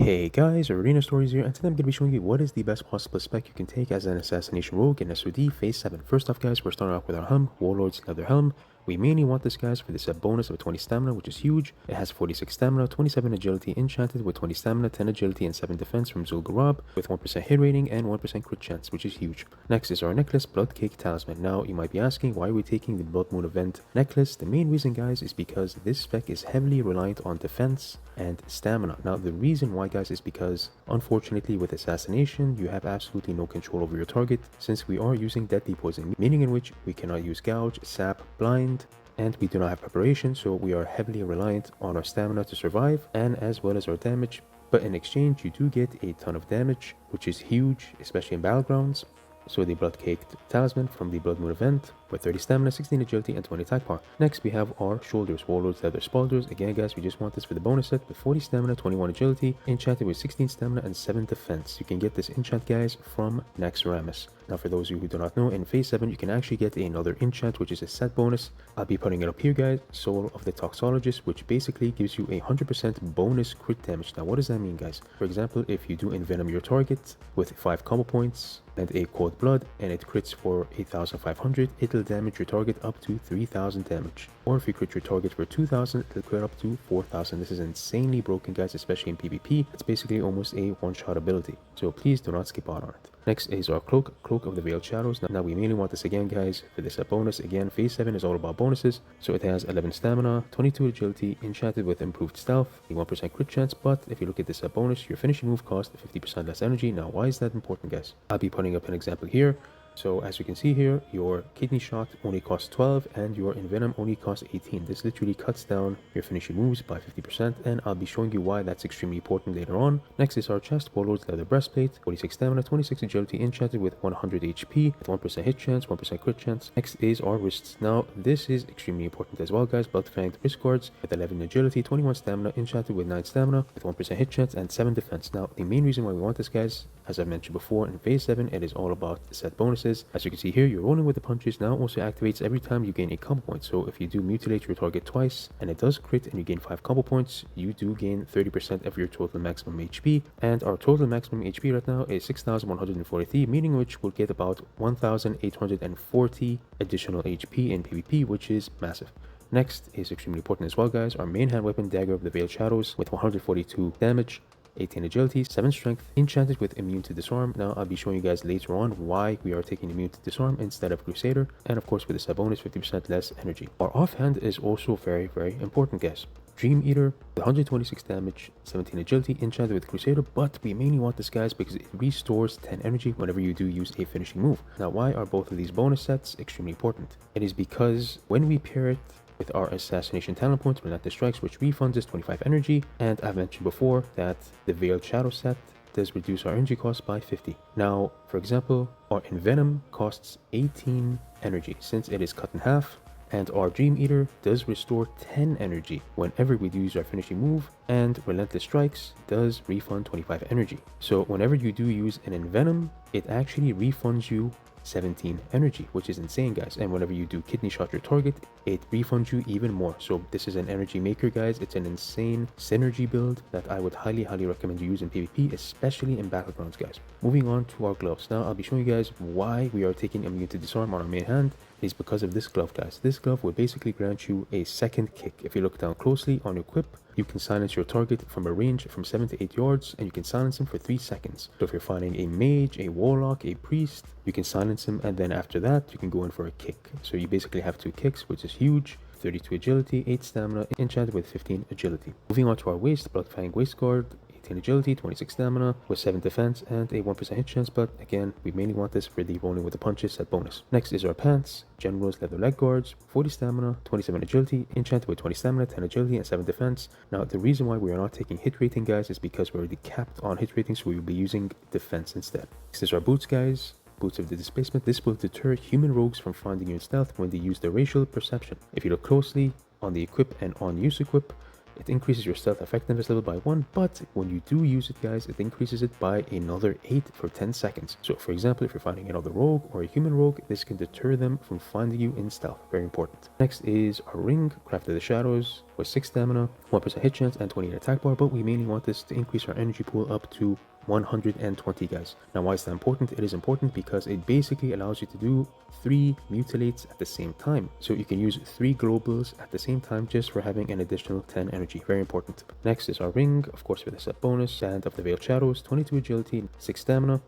Hey guys, Arena Stories here, and today I'm going to be showing you what is the best possible spec you can take as an Assassination Rogue in SOD Phase 7. First off guys, we're starting off with our helm, Warlord's Leather Helm. We mainly want this guys for this bonus of 20 stamina, which is huge. It has 46 stamina, 27 agility enchanted with 20 stamina, 10 agility and 7 defense from Zul'Gurub with 1% hit rating and 1% crit chance, which is huge. Next is our necklace, Blood Cake Talisman. Now you might be asking, why are we taking the Blood Moon event necklace? The main reason guys is because this spec is heavily reliant on defense and stamina. Now the reason why guys is because unfortunately with Assassination you have absolutely no control over your target, since we are using deadly poison, meaning in which we cannot use gouge, sap, blind, and we do not have preparation, so we are heavily reliant on our stamina to survive and as well as our damage. But in exchange you do get a ton of damage, which is huge, especially in battlegrounds. So the Blood Cake Talisman from the Blood Moon event with 30 stamina, 16 agility and 20 attack power. Next we have our shoulders, Warlord's Leather Spalders. Again guys, we just want this for the bonus set with 40 stamina, 21 agility, enchanted with 16 stamina and 7 defense. You can get this enchant guys from Naxxramas. Now for those of you who do not know, in phase 7 you can actually get another enchant, which is a set bonus. I'll be putting it up here guys, Soul of the Toxologist, which basically gives you a 100% bonus crit damage. Now what does that mean guys? For example, if you do envenom your target with 5 combo points and a cold blood and it crits for 8500, it'll damage your target up to 3000 damage. Or if you crit your target for 2000, it'll crit up to 4000. This is insanely broken guys, especially in PvP. It's basically almost a one-shot ability, so please do not skip out on it. Next is our Cloak of the Veiled Shadows. Now we mainly want this again guys for this bonus. Again, phase 7 is all about bonuses, so it has 11 stamina, 22 agility, enchanted with improved stealth, a 1% crit chance. But if you look at this bonus, your finishing move costs 50% less energy. Now why is that important guys? I'll be putting up an example here. So as you can see here, your kidney shot only costs 12 and your envenom only costs 18. This literally cuts down your finishing moves by 50%, and I'll be showing you why that's extremely important later on. Next is our chest, Warlord's Leather Breastplate, 46 stamina, 26 agility, enchanted with 100 HP, with 1% hit chance, 1% crit chance. Next is our wrists. Now this is extremely important as well guys, Blood-Fanged wrist guards with 11 agility, 21 stamina, enchanted with 9 stamina, with 1% hit chance and 7 defense. Now the main reason why we want this guys, as I mentioned before, in phase 7 it is all about the set bonuses. As you can see here, you're rolling with the punches now also activates every time you gain a combo point. So if you do mutilate your target twice and it does crit and you gain 5 combo points, you do gain 30% of your total maximum HP. And our total maximum HP right now is 6143, meaning which will get about 1840 additional HP in PvP, which is massive. Next is extremely important as well guys, our main hand weapon, Dagger of the Veiled Shadows with 142 damage, 18 agility, 7 strength, enchanted with immune to disarm. Now I'll be showing you guys later on why we are taking immune to disarm instead of Crusader, and of course with this bonus 50% less energy. Our offhand is also very important guys. Dream Eater with 126 damage, 17 agility, enchanted with Crusader, but we mainly want this guys because it restores 10 energy whenever you do use a finishing move. Now why are both of these bonus sets extremely important? It is because when we pair it with our Assassination talent point, Relentless Strikes, which refunds us 25 energy, and I've mentioned before that the Veiled Shadow set does reduce our energy cost by 50. Now, for example, our Envenom costs 18 energy since it is cut in half, and our Dream Eater does restore 10 energy whenever we do use our finishing move, and Relentless Strikes does refund 25 energy. So whenever you do use an Envenom, it actually refunds you 17 energy, which is insane guys. And whenever you do kidney shot your target, it refunds you even more. So this is an energy maker guys. It's an insane synergy build that I would highly recommend you use in PvP, especially in battlegrounds guys. Moving on to our gloves. Now I'll be showing you guys why we are taking immune to disarm on our main hand. It is because of this glove guys. This glove will basically grant you a second kick. If you look down closely on your equip, you can silence your target from a range from 7 to 8 yards, and you can silence him for 3 seconds. So if you're fighting a mage, a warlock, a priest, you can silence him, and then after that you can go in for a kick. So you basically have 2 kicks, which is huge. 32 agility, 8 stamina, enchanted with 15 agility. Moving on to our waist, Blood-Fanged waist guard, 18 agility, 26 stamina, with 7 defense and a 1% hit chance, but again, we mainly want this for the rolling with the punches set bonus. Next is our pants, General's Leather Leg Guards, 40 stamina, 27 agility, enchanted with 20 stamina, 10 agility and 7 defense. Now the reason why we are not taking hit rating guys is because we're already capped on hit rating, so we will be using defense instead. Next is our boots guys, Boots of the Displacement. This will deter human rogues from finding you in stealth when they use their racial perception. If you look closely on the equip and on use equip, it increases your stealth effectiveness level by 1, but when you do use it guys, it increases it by another 8 for 10 seconds. So for example, if you're finding another rogue or a human rogue, this can deter them from finding you in stealth. Very important. Next is our ring, Craft of the Shadows, with 6 stamina, 1% hit chance, and 28 attack bar, but we mainly want this to increase our energy pool up to 120, guys. Now, why is that important? It is important because it basically allows you to do 3 mutilates at the same time. So you can use 3 globals at the same time just for having an additional 10 energy. Very important. Next is our ring, of course, with a set bonus, Sand of the Veiled Shadows, 22 agility, 6 stamina,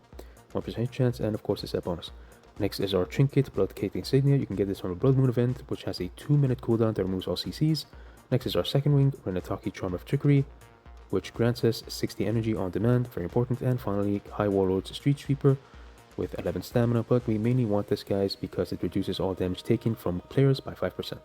1% hit chance, and of course a set bonus. Next is our Trinket, Bloodcake Insignia. You can get this from a Blood Moon event, which has a 2-minute cooldown that removes all CCs. Next is our second ring, Renataki Charm of Trickery, which grants us 60 energy on demand, very important. And finally, High Warlord's Street Sweeper with 11 stamina, but we mainly want this, guys, because it reduces all damage taken from players by 5%.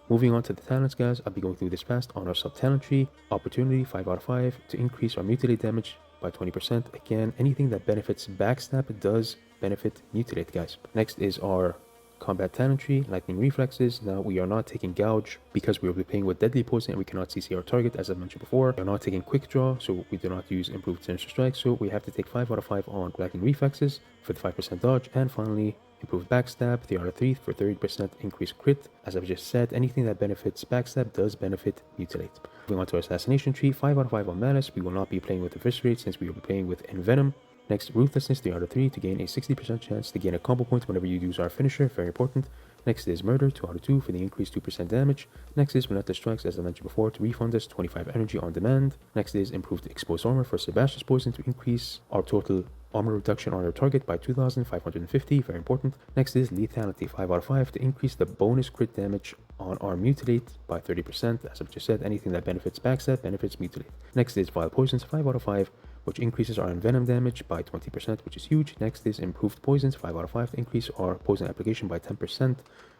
Moving on to the talents, guys, I'll be going through this fast. On our sub-talent tree, Opportunity 5 out of 5 to increase our mutilate damage by 20%. Again, anything that benefits backstab does benefit mutilate, guys. Next is our combat talent tree, Lightning Reflexes. Now we are not taking Gouge because we will be playing with Deadly Poison and we cannot CC our target, as I mentioned before. We are not taking Quick Draw, so we do not use Improved Sinister Strike, so we have to take 5 out of 5 on Lightning Reflexes for the 5% dodge. And finally, Improved Backstab, 3 out of 3 for 30% increased crit. As I've just said, anything that benefits Backstab does benefit Mutilate. Moving on to our Assassination tree, 5 out of 5 on Malice. We will not be playing with Eviscerate since we will be playing with Envenom. Next, Ruthlessness, 3 out of 3 to gain a 60% chance to gain a combo point whenever you use our finisher, very important. Next is Murder, 2 out of 2 for the increased 2% damage. Next is Relentless Strikes, as I mentioned before, to refund us 25 energy on demand. Next is Improved Exposed Armor for Sebastian's Poison to increase our total armor reduction on our target by 2,550, very important. Next is Lethality, 5 out of 5 to increase the bonus crit damage on our Mutilate by 30%. As I've just said, anything that benefits Backstab benefits Mutilate. Next is Vile Poisons, 5 out of 5, which increases our Envenom damage by 20%, which is huge. Next is Improved Poisons, 5 out of 5 to increase our poison application by 10%.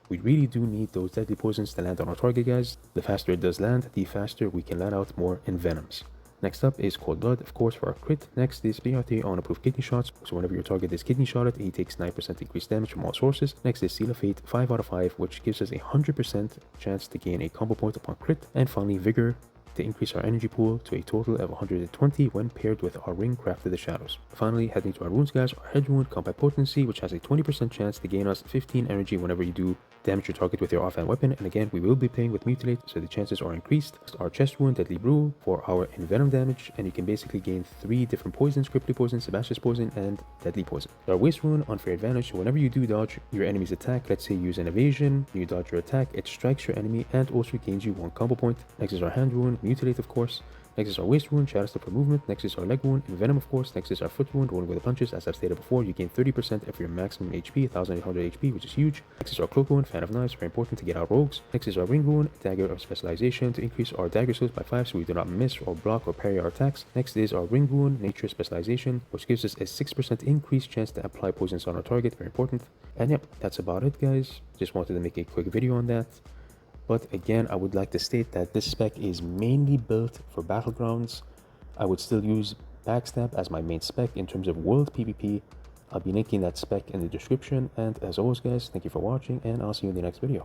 We really do need those deadly poisons to land on our target, guys. The faster it does land, the faster we can let out more Envenoms. Next up is Cold Blood, of course, for our crit. Next is 3 out of 3 on approved kidney shots, so whenever your target is kidney shotted, he takes 9% increased damage from all sources. Next is Seal of Fate, 5 out of 5, which gives us a 100% chance to gain a combo point upon crit. And finally, Vigor, to increase our energy pool to a total of 120 when paired with our ring Craft of the Shadows. Finally, heading to our runes, guys, our head wound Combat Potency, which has a 20% chance to gain us 15 energy whenever you do damage your target with your offhand weapon, and again, we will be playing with Mutilate, so the chances are increased. Our chest wound Deadly Brew for our Envenom damage, and you can basically gain 3 different poisons: Cripply Poison, Sebastian's Poison, and Deadly Poison. Our Waste Rune, Unfair Advantage, so whenever you do dodge your enemy's attack, let's say you use an evasion, you dodge your attack, it strikes your enemy and also gains you 1 combo point. Next is our Hand Wound, Mutilate, of course. Next is our Waist Wound, Shadow Step for movement. Next is our Leg Wound, Envenom, of course. Next is our Foot Wound, Wound with the Punches. As I've stated before, you gain 30% of your maximum HP, 1800 HP, which is huge. Next is our Cloak Wound, Fan of Knives, very important to get out rogues. Next is our Ring Wound, Dagger of Specialization, to increase our dagger skills by 5 so we do not miss or block or parry our attacks. Next is our Ring Wound, Nature Specialization, which gives us a 6% increased chance to apply poisons on our target, very important. And yep, that's about it, guys. Just wanted to make a quick video on that. But again, I would like to state that this spec is mainly built for Battlegrounds. I would still use Backstab as my main spec in terms of world PvP. I'll be linking that spec in the description. And as always, guys, thank you for watching, and I'll see you in the next video.